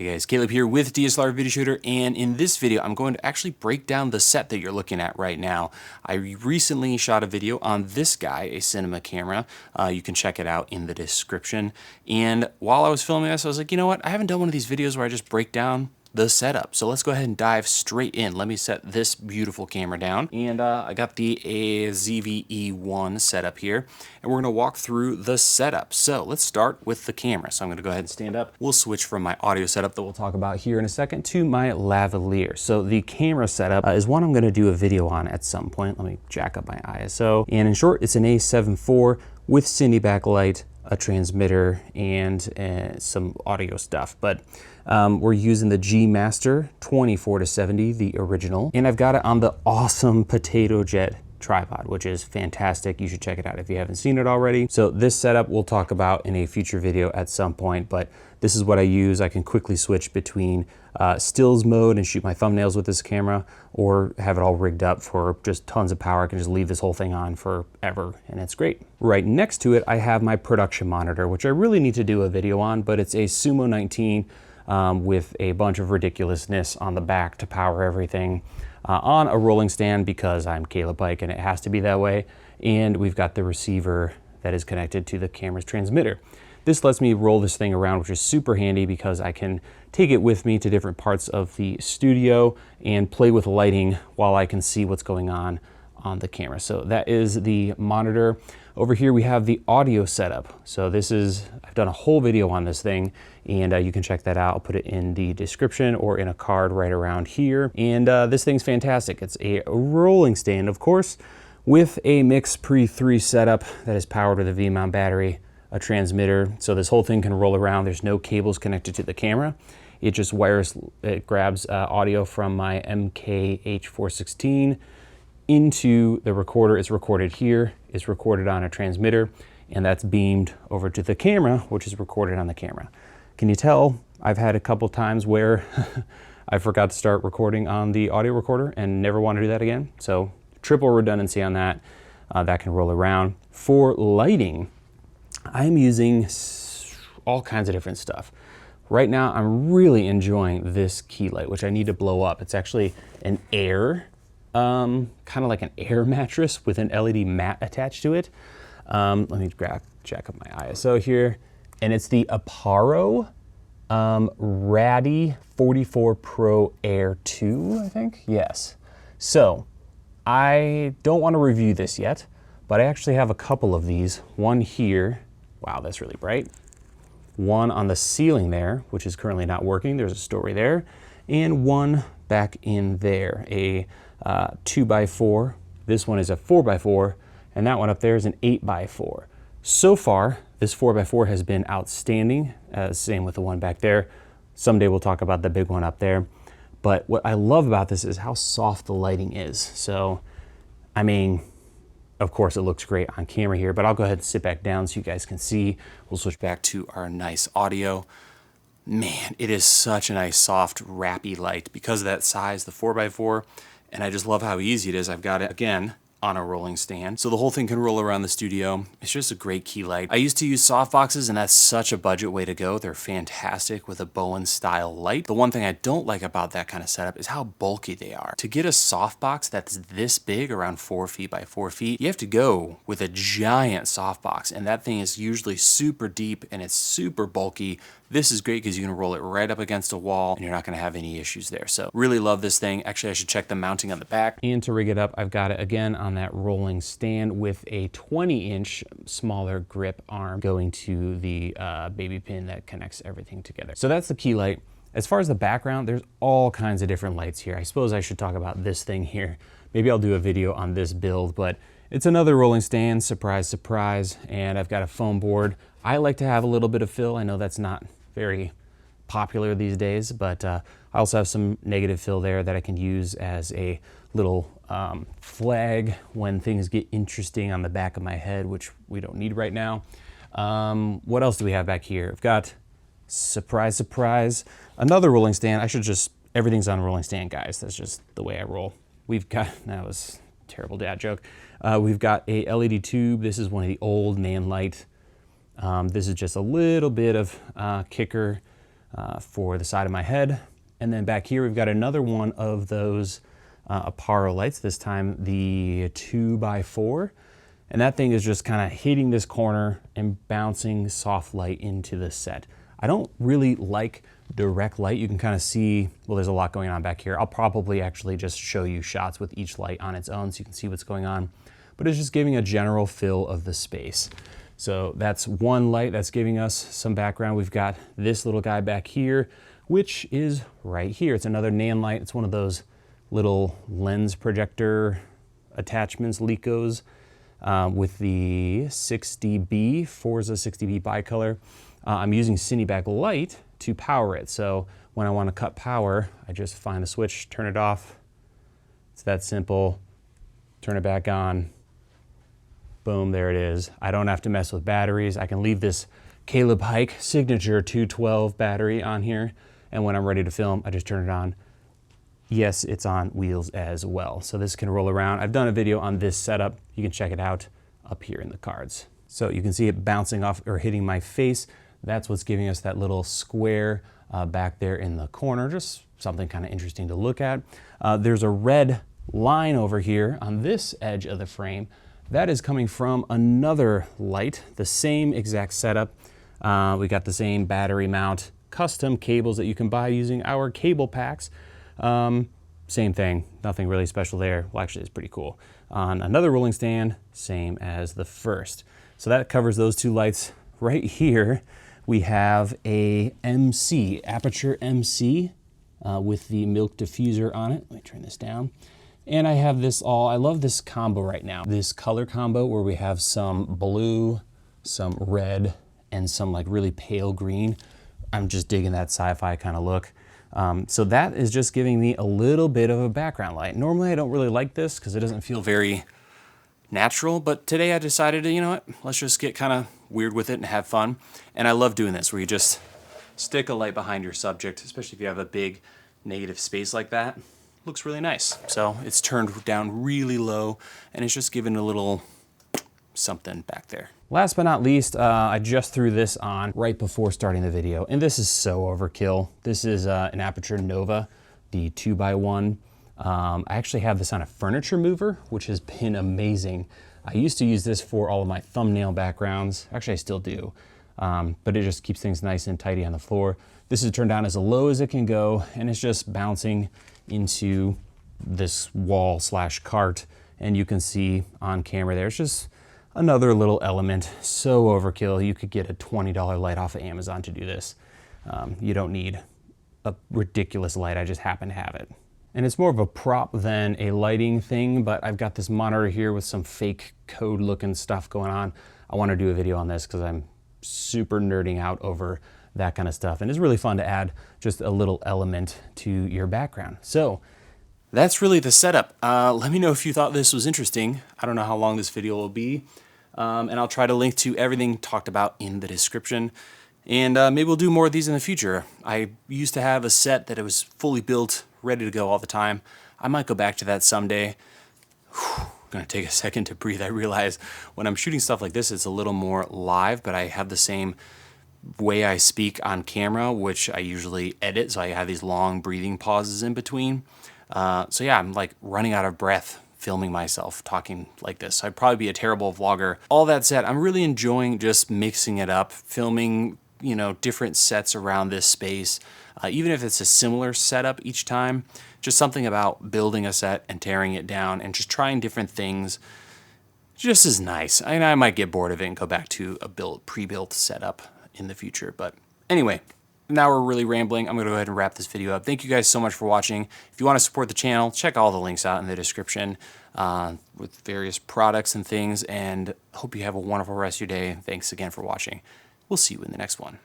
Hey guys, Caleb here with DSLR Video Shooter, and in this video I'm going to actually break down the set that you're looking at right now. I recently shot a video on this guy, a cinema camera. You can check it out in the description. And while I was filming this, I was like, you know what? I haven't done one of these videos where I just break down the setup. So let's go ahead and dive straight in. Let me set this beautiful camera down. And I got the ZV-E1 setup here, and we're gonna walk through the setup. So let's start with the camera. So I'm gonna go ahead and stand up. We'll switch from my audio setup that we'll talk about here in a second to my lavalier. So the camera setup is one I'm gonna do a video on at some point. Let me jack up my ISO. And in short, it's an A7 IV with Cine backlight, a transmitter, and some audio stuff. But we're using the G Master 24-70, the original, and I've got it on the awesome Potato Jet tripod, which is fantastic. You should check it out if you haven't seen it already. So this setup we'll talk about in a future video at some point, but this is what I use. I can quickly switch between stills mode and shoot my thumbnails with this camera, or have it all rigged up for just tons of power. I can just leave this whole thing on forever, and it's great. Right next to it, I have my production monitor, which I really need to do a video on, but it's a Sumo 19 with a bunch of ridiculousness on the back to power everything on a rolling stand, because I'm calebpike and it has to be that way. And we've got the receiver that is connected to the camera's transmitter. This lets me roll this thing around, which is super handy because I can take it with me to different parts of the studio and play with lighting while I can see what's going on the camera. So that is the monitor. Over here we have the audio setup. So this is, I've done a whole video on this thing, and you can check that out. I'll put it in the description or in a card right around here. And this thing's fantastic. It's a rolling stand, of course, with a Mix Pre 3 setup that is powered with a V-mount battery, a transmitter. So this whole thing can roll around. There's no cables connected to the camera. It just it grabs audio from my MKH416 into the recorder. It's recorded here, it's recorded on a transmitter, and that's beamed over to the camera, which is recorded on the camera. Can you tell I've had a couple times where I forgot to start recording on the audio recorder and never want to do that again? So triple redundancy on that. That can roll around. For lighting, I'm using all kinds of different stuff. Right now, I'm really enjoying this key light, which I need to blow up. It's actually an air, kind of like an air mattress with an LED mat attached to it. Let me jack up my ISO here. And it's the Aparo Radii 44 Pro Air 2, I think. Yes. So I don't want to review this yet, but I actually have a couple of these. One here. Wow, that's really bright. One on the ceiling there, which is currently not working. There's a story there. And one back in there, a 2x4. This one is a 4x4, and that one up there is an 8x4. So far, this 4x4 has been outstanding. Same with the one back there. Someday we'll talk about the big one up there. But what I love about this is how soft the lighting is. So, I mean, of course it looks great on camera here, but I'll go ahead and sit back down so you guys can see. We'll switch back to our nice audio. Man, it is such a nice, soft, wrappy light because of that size, the 4x4. And I just love how easy it is. I've got it, again, on a rolling stand. So the whole thing can roll around the studio. It's just a great key light. I used to use softboxes, and that's such a budget way to go. They're fantastic with a Bowen style light. The one thing I don't like about that kind of setup is how bulky they are. To get a softbox that's this big, around 4 feet by 4 feet, you have to go with a giant softbox, and that thing is usually super deep and it's super bulky. This is great because you can roll it right up against a wall and you're not going to have any issues there. So really love this thing. Actually, I should check the mounting on the back. And to rig it up, I've got it again on that rolling stand with a 20-inch smaller grip arm going to the baby pin that connects everything together. So that's the key light. As far as the background, there's all kinds of different lights here. I suppose I should talk about this thing here. Maybe I'll do a video on this build, but it's another rolling stand, surprise, surprise. And I've got a foam board. I like to have a little bit of fill. I know that's not very popular these days, but I also have some negative fill there that I can use as a little flag when things get interesting on the back of my head, which we don't need right now. What else do we have back here? I've got, surprise, surprise, another rolling stand. Everything's on a rolling stand, guys. That's just the way I roll. We've got, that was a terrible dad joke. We've got a LED tube. This is one of the old Nan Light. This is just a little bit of kicker for the side of my head. And then back here, we've got another one of those Aparo lights, this time the 2x4. And that thing is just kind of hitting this corner and bouncing soft light into the set. I don't really like direct light. You can kind of see, well, there's a lot going on back here. I'll probably actually just show you shots with each light on its own so you can see what's going on. But it's just giving a general feel of the space. So that's one light that's giving us some background. We've got this little guy back here, which is right here. It's another Nan light. It's one of those little lens projector attachments, Lecos, with the 6dB, Forza 6dB bicolor. I'm using Cineback light to power it. So when I want to cut power, I just find a switch, turn it off. It's that simple. Turn it back on. Boom, there it is. I don't have to mess with batteries. I can leave this calebpike signature 212 battery on here, and when I'm ready to film, I just turn it on. Yes, it's on wheels as well. So this can roll around. I've done a video on this setup. You can check it out up here in the cards. So you can see it bouncing off or hitting my face. That's what's giving us that little square back there in the corner. Just something kind of interesting to look at. There's a red line over here on this edge of the frame. That is coming from another light, the same exact setup. We got the same battery mount, custom cables that you can buy using our cable packs. Same thing, nothing really special there. Well, actually, it's pretty cool. On another rolling stand, same as the first. So that covers those two lights. Right here, we have a MC, Aperture MC, with the milk diffuser on it. Let me turn this down. And I have this I love this combo right now. This color combo where we have some blue, some red, and some like really pale green. I'm just digging that sci-fi kind of look. So that is just giving me a little bit of a background light. Normally I don't really like this because it doesn't feel very natural, but today I decided to, you know what, let's just get kind of weird with it and have fun. And I love doing this where you just stick a light behind your subject, especially if you have a big negative space like that. Looks really nice. So it's turned down really low and it's just giving a little something back there. Last but not least, I just threw this on right before starting the video, and this is so overkill. This is an Aperture Nova, the 2x1. I actually have this on a furniture mover, which has been amazing. I used to use this for all of my thumbnail backgrounds. Actually, I still do, but it just keeps things nice and tidy on the floor. This is turned down as low as it can go, and it's just bouncing into this wall/cart, and you can see on camera there's just another little element. So overkill. You could get a $20 light off of Amazon to do this. You don't need a ridiculous light. I just happen to have it. And it's more of a prop than a lighting thing, but I've got this monitor here with some fake code looking stuff going on. I want to do a video on this because I'm super nerding out over that kind of stuff. And it's really fun to add just a little element to your background. So that's really the setup. Let me know if you thought this was interesting. I don't know how long this video will be. And I'll try to link to everything talked about in the description. And maybe we'll do more of these in the future. I used to have a set that it was fully built, ready to go all the time. I might go back to that someday. Whew, gonna take a second to breathe. I realize when I'm shooting stuff like this, it's a little more live, but I have the same way I speak on camera, which I usually edit, so I have these long breathing pauses in between. So yeah, I'm like running out of breath filming myself talking like this. I'd probably be a terrible vlogger. All that said, I'm really enjoying just mixing it up, filming, you know, different sets around this space. Even if it's a similar setup each time, just something about building a set and tearing it down and just trying different things just is nice. I might get bored of it and go back to a pre-built setup in the future. But anyway, now we're really rambling. I'm going to go ahead and wrap this video up. Thank you guys so much for watching. If you want to support the channel, check all the links out in the description with various products and things. And hope you have a wonderful rest of your day. Thanks again for watching. We'll see you in the next one.